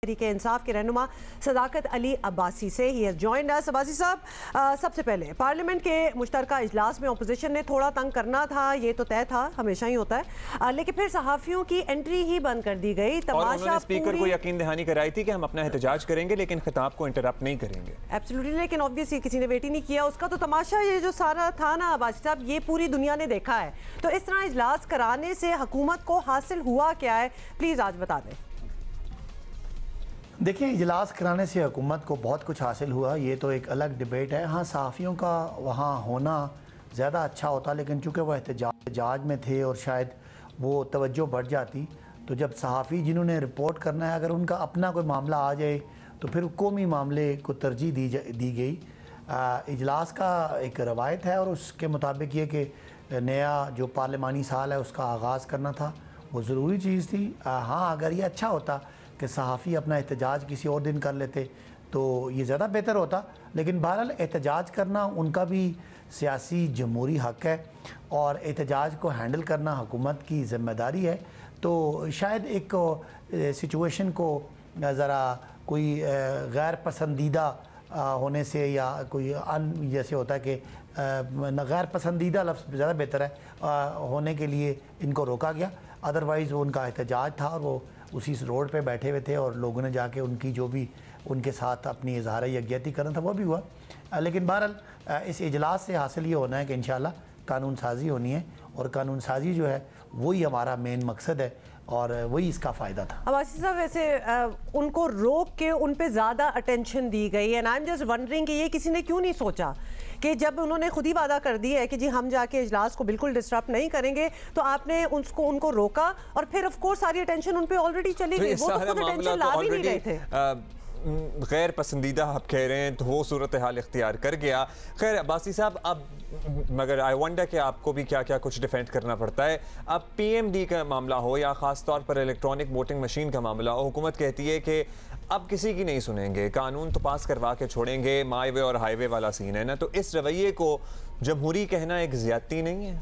तहरीके इंसाफ के रहनुमा सदाकत अली अब्बासी से। He has joined us. Abbasi साहब, सबसे पहले पार्लियामेंट के मुश्तरका इजलास में अपोजिशन ने थोड़ा तंग करना था, ये तो तय था, हमेशा ही होता है, लेकिन फिर सहाफ़ियों की एंट्री ही बंद कर दी गई। तमाशा स्पीकर को यकीन दहानी कराई थी कि हम अपना एहतजाज करेंगे लेकिन खिताब को इंटरप्ट नहीं करेंगे। एब्सोल्युटली, लेकिन ऑब्वियसली किसी ने वेट ही नहीं किया उसका। तो तमाशा ये जो सारा था ना अब्बासी साहब, ये पूरी दुनिया ने देखा है। तो इस तरह इजलास कराने से हुकूमत को हासिल हुआ क्या है, प्लीज़ आज बता दें। देखिए, इजलास कराने से हुकूमत को बहुत कुछ हासिल हुआ, ये तो एक अलग डिबेट है। हाँ, सहाफ़ियों का वहाँ होना ज़्यादा अच्छा होता, लेकिन चूँकि वह एहतजाज में थे और शायद वो तवज्जो बढ़ जाती, तो जब सहाफ़ी जिन्होंने रिपोर्ट करना है अगर उनका अपना कोई मामला आ जाए तो फिर कौमी मामले को तरजीह दी गई। इजलास का एक रवायत है और उसके मुताबिक ये कि नया जो पार्लिमानी साल है उसका आगाज़ करना था, वो ज़रूरी चीज़ थी। हाँ, अगर ये अच्छा होता कि सहाफ़ी अपना एहतजाज किसी और दिन कर लेते तो ये ज़्यादा बेहतर होता, लेकिन बहरहाल एहतजाज करना उनका भी सियासी जमहूरी हक़ है और एहतजाज को हैंडल करना हुकूमत की ज़िम्मेदारी है। तो शायद एक सिचुएशन को ज़रा कोई गैर पसंदीदा होने से या कोई जैसे होता है कि गैर पसंदीदा लफ्ज़ ज़्यादा बेहतर है होने के लिए इनको रोका गया। अदरवाइज़ वो उनका एहतजाज था और वो उसी रोड पे बैठे हुए थे और लोगों ने जाके उनकी जो भी उनके साथ अपनी इजहार यकजहती करना था वो भी हुआ। लेकिन बहरहाल इस इजलास से हासिल ये होना है कि इंशाल्लाह कानून साजी होनी है और कानून साजी जो है वही हमारा मेन मकसद है और वही इसका फ़ायदा था। अब्बासी साहब, वैसे उनको रोक के उन पे ज़्यादा अटेंशन दी गई and I am just wondering कि ये किसी ने क्यों नहीं सोचा कि जब उन्होंने खुद ही वादा कर दिया है कि जी हम जाके इजलास को बिल्कुल डिस्टर्ब नहीं करेंगे, तो आपने उनको रोका और फिर ऑफ कोर्स सारी अटेंशन उन पे ऑलरेडी चली गई। वो तो खुद अटेंशन ला भी नहीं रहे थे। गैर पसंदीदा आप कह रहे हैं तो वो सूरत हाल इख्तियार कर गया। खैर अब्बासी साहब, अब मगर आई वंडर कि आपको भी क्या क्या कुछ डिफेंड करना पड़ता है। अब PMD का मामला हो या ख़ास तौर पर इलेक्ट्रॉनिक वोटिंग मशीन का मामला हो, हुकूमत कहती है कि अब किसी की नहीं सुनेंगे, कानून तो पास करवा के छोड़ेंगे, माई वे और हाईवे वाला सीन है ना। तो इस रवैये को जमहूरी कहना एक ज़्यादती नहीं है?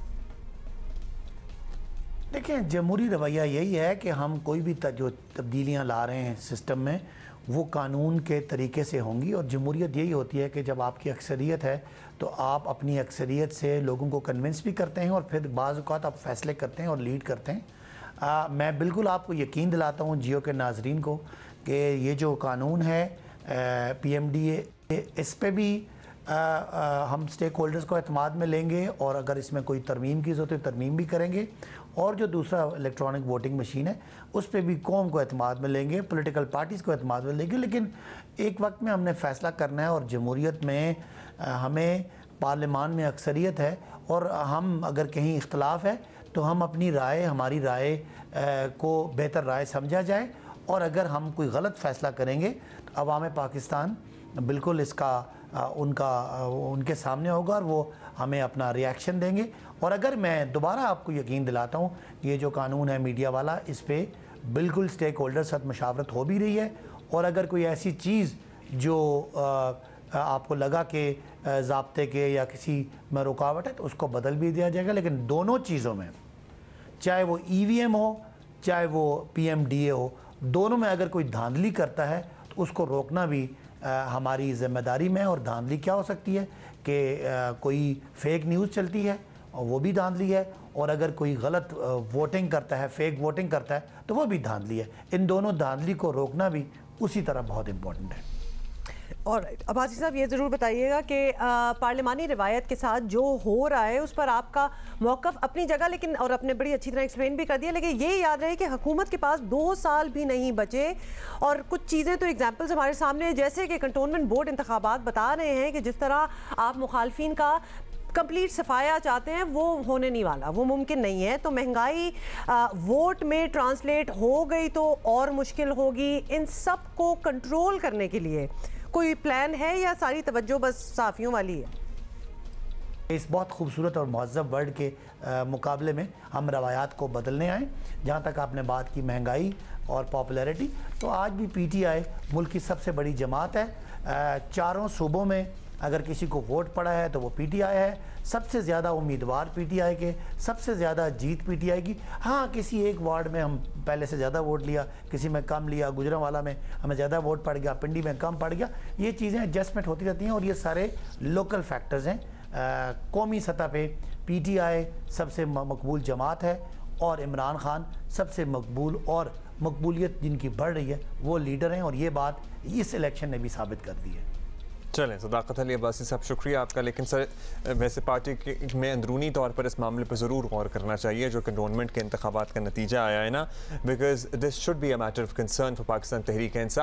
देखिए, जमहूरी रवैया यही है कि हम कोई भी जो तब्दीलियाँ ला रहे हैं सिस्टम में वो कानून के तरीके से होंगी और जमहूरियत यही होती है कि जब आपकी अक्सरियत है तो आप अपनी अक्सरियत से लोगों को कन्विंस भी करते हैं और फिर बाज़ औक़ात आप फ़ैसले करते हैं और लीड करते हैं। मैं बिल्कुल आपको यकीन दिलाता हूँ जियो के नाजरीन को कि ये जो कानून है PMD, इस पे भी हम स्टेक होल्डर्स को एतमाद में लेंगे और अगर इसमें कोई तरमीम की ज़रूरत है तरमीम भी करेंगे। और जो दूसरा इलेक्ट्रॉनिक वोटिंग मशीन है उस पर भी कौम को एतमाद में लेंगे, पॉलिटिकल पार्टीज़ को एतमाद में लेंगे। लेकिन एक वक्त में हमने फ़ैसला करना है और जमहूरियत में हमें पार्लियामान में अक्सरियत है और हम अगर कहीं इख्तलाफ है तो हम अपनी राय, हमारी राय को बेहतर राय समझा जाए और अगर हम कोई गलत फ़ैसला करेंगे तो अवाम पाकिस्तान बिल्कुल इसका उनके सामने होगा और वो हमें अपना रिएक्शन देंगे। और अगर मैं दोबारा आपको यकीन दिलाता हूँ ये जो कानून है मीडिया वाला, इस पर बिल्कुल स्टेक होल्डर साथ मशावरत हो भी रही है और अगर कोई ऐसी चीज़ जो आपको लगा कि ज़ाब्ते के या किसी में रुकावट है तो उसको बदल भी दिया जाएगा। लेकिन दोनों चीज़ों में, चाहे वो EVM हो चाहे वो PMDA हो, दोनों में अगर कोई धांधली करता है तो उसको रोकना भी हमारी ज़िम्मेदारी में। और धांधली क्या हो सकती है कि कोई फेक न्यूज़ चलती है और वो भी धांधली है, और अगर कोई गलत वोटिंग करता है, फेक वोटिंग करता है तो वो भी धांधली है। इन दोनों धांधली को रोकना भी उसी तरह बहुत इम्पोर्टेंट है। और अब्बासी साहब, ये ज़रूर बताइएगा कि पार्लिमानी रिवायत के साथ जो हो रहा है उस पर आपका मौक़िफ़ अपनी जगह, लेकिन और आपने बड़ी अच्छी तरह एक्सप्लेन भी कर दिया, लेकिन ये याद रहे कि हुकूमत के पास 2 साल भी नहीं बचे और कुछ चीज़ें तो एग्जाम्पल्स हमारे सामने, जैसे कि कंटोनमेंट बोर्ड इंतखाबात बता रहे हैं कि जिस तरह आप मुखालफिन का कंप्लीट सफाया चाहते हैं वो होने नहीं वाला, वो मुमकिन नहीं है। तो महंगाई वोट में ट्रांसलेट हो गई तो और मुश्किल होगी। इन सब को कंट्रोल करने के लिए कोई प्लान है या सारी तवज्जो बस साफियों वाली है? इस बहुत खूबसूरत और महज़्ज़ब वर्ल्ड के मुकाबले में हम रवायात को बदलने आए। जहाँ तक आपने बात की महंगाई और पॉपुलैरिटी, तो आज भी PTI मुल्क की सबसे बड़ी जमात है। चारों सूबों में अगर किसी को वोट पड़ा है तो वो पीटीआई है, सबसे ज़्यादा उम्मीदवार पीटीआई के, सबसे ज़्यादा जीत पीटीआई की। हाँ, किसी एक वार्ड में हम पहले से ज़्यादा वोट लिया, किसी में कम लिया, गुजरांवाला में हमें ज़्यादा वोट पड़ गया, पिंडी में कम पड़ गया, ये चीज़ें एडजस्टमेंट होती रहती हैं और ये सारे लोकल फैक्टर्स हैं। कौमी सतह पे पीटीआई सबसे मकबूल जमात है और इमरान खान सबसे मकबूल और मकबूलियत जिनकी बढ़ रही है वो लीडर हैं, और ये बात इस इलेक्शन ने भी साबित कर दी है। चलें, सदाकत अली अब्बासी साहब शुक्रिया आपका। लेकिन सर वैसे पार्टी में अंदरूनी तौर पर इस मामले पर ज़रूर गौर करना चाहिए जो कैंटोनमेंट के इंतखाबात का नतीजा आया है ना, because this should be a matter of concern for Pakistan Tehreek Insaf.